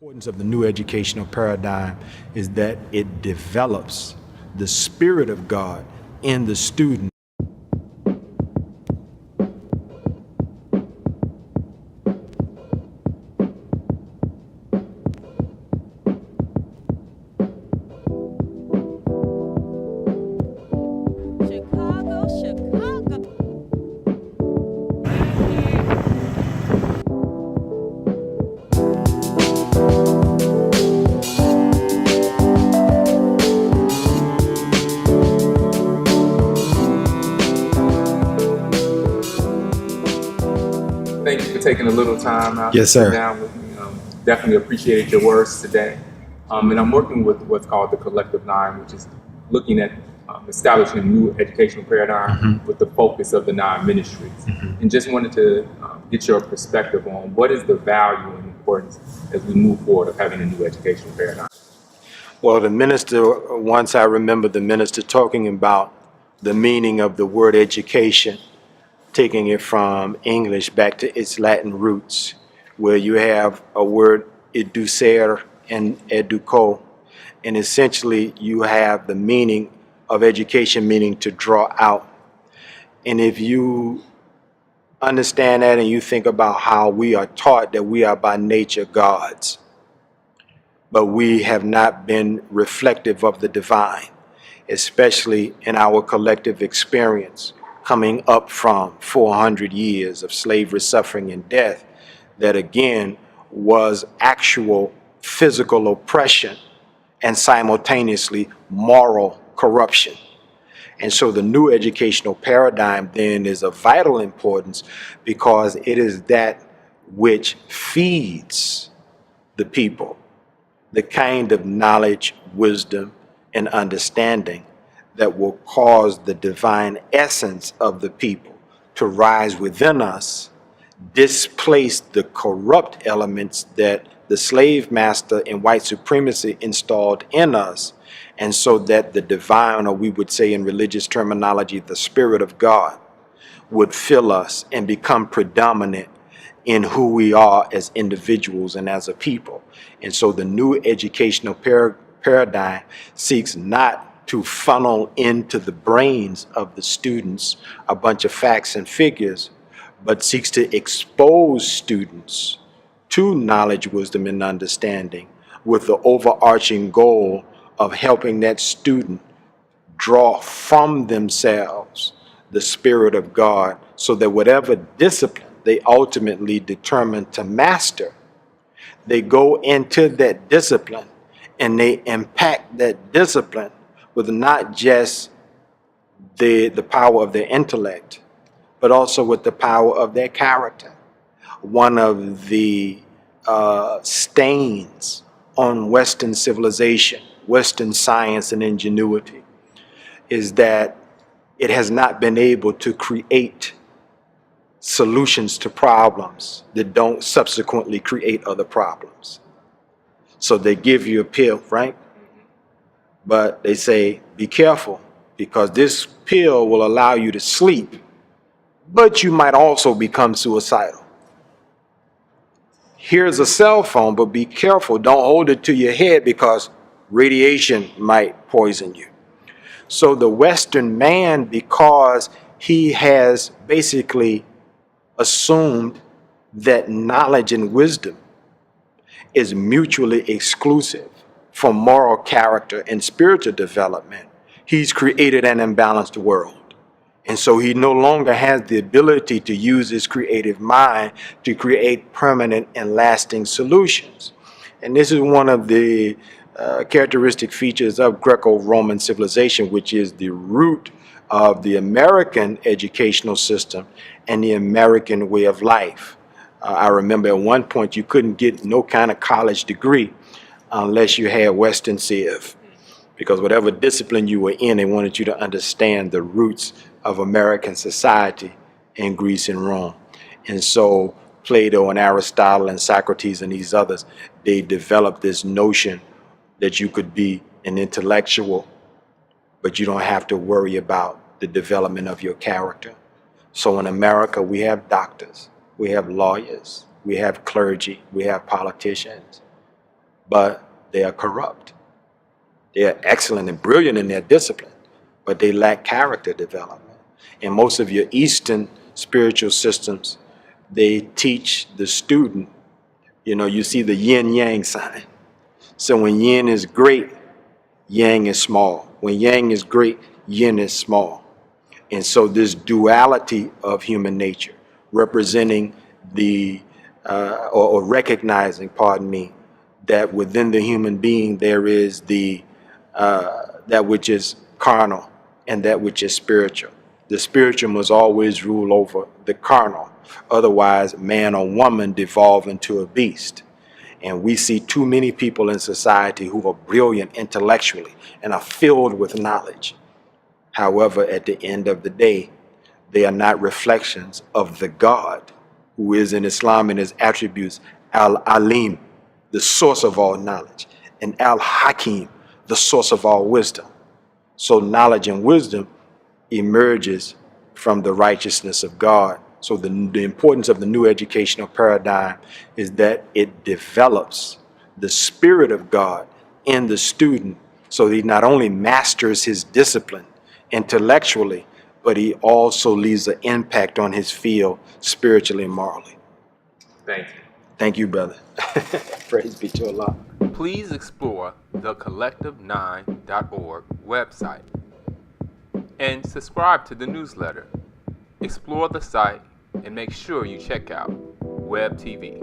Importance of the new educational paradigm is that it develops the Spirit of God in the student. Chicago. Thank you for taking a little time out Yes, to sit sir. down with me. Definitely appreciated your words today. And I'm working with what's called the Collective Nine, which is looking at establishing a new educational paradigm with the focus of the nine ministries. And just wanted to get your perspective on what is the value and importance as we move forward of having a new educational paradigm. Well, the minister, once I remember the minister talking about the meaning of the word education, taking it from English back to its Latin roots, where you have a word educere and educo, and essentially you have the meaning of education meaning to draw out. And if you understand that and you think about how we are taught that we are by nature gods, but we have not been reflective of the divine, especially in our collective experience coming up from 400 years of slavery, suffering, and death, that again was actual physical oppression and simultaneously moral corruption. And so the new educational paradigm then is of vital importance because it is that which feeds the people the kind of knowledge, wisdom, and understanding that will cause the divine essence of the people to rise within us, displace the corrupt elements that the slave master and white supremacy installed in us, and so that the divine, or we would say in religious terminology, the Spirit of God, would fill us and become predominant in who we are as individuals and as a people. And so the new educational paradigm seeks not to funnel into the brains of the students a bunch of facts and figures, but seeks to expose students to knowledge, wisdom, and understanding with the overarching goal of helping that student draw from themselves the Spirit of God so that whatever discipline they ultimately determine to master, they go into that discipline and they impact that discipline with not just the power of their intellect, but also with the power of their character. One of the stains on Western civilization, Western science and ingenuity, is that it has not been able to create solutions to problems that don't subsequently create other problems. So they give you a pill, right? But they say, be careful, because this pill will allow you to sleep, but you might also become suicidal. Here's a cell phone, but be careful. Don't hold it to your head because radiation might poison you. So the Western man, because he has basically assumed that knowledge and wisdom is mutually exclusive for moral character and spiritual development, he's created an imbalanced world. And so he no longer has the ability to use his creative mind to create permanent and lasting solutions. And this is one of the characteristic features of Greco-Roman civilization, which is the root of the American educational system and the American way of life. I remember at one point you couldn't get no kind of college degree unless you had Western Civ, because whatever discipline you were in, they wanted you to understand the roots of American society in Greece and Rome. And so Plato and Aristotle and Socrates and these others, they developed this notion that you could be an intellectual, but you don't have to worry about the development of your character. So in America, we have doctors, we have lawyers, we have clergy, we have politicians, but they are corrupt. They are excellent and brilliant in their discipline, but they lack character development. In most of your Eastern spiritual systems, they teach the student, you see the yin yang sign. So when yin is great, yang is small. When yang is great, yin is small. And so this duality of human nature, representing or recognizing, pardon me, that within the human being there is that which is carnal and that which is spiritual. The spiritual must always rule over the carnal. Otherwise, man or woman devolve into a beast. And we see too many people in society who are brilliant intellectually and are filled with knowledge. However, at the end of the day, they are not reflections of the God who is in Islam in his attributes Al-Alim, the source of all knowledge, and Al-Hakim, the source of all wisdom. So knowledge and wisdom emerges from the righteousness of God. So the importance of the new educational paradigm is that it develops the spirit of God in the student, so he not only masters his discipline intellectually, but he also leaves an impact on his field spiritually and morally. Thank you. Thank you, brother. Praise be to Allah. Please explore the collective9.org website and subscribe to the newsletter. Explore the site and make sure you check out Web TV.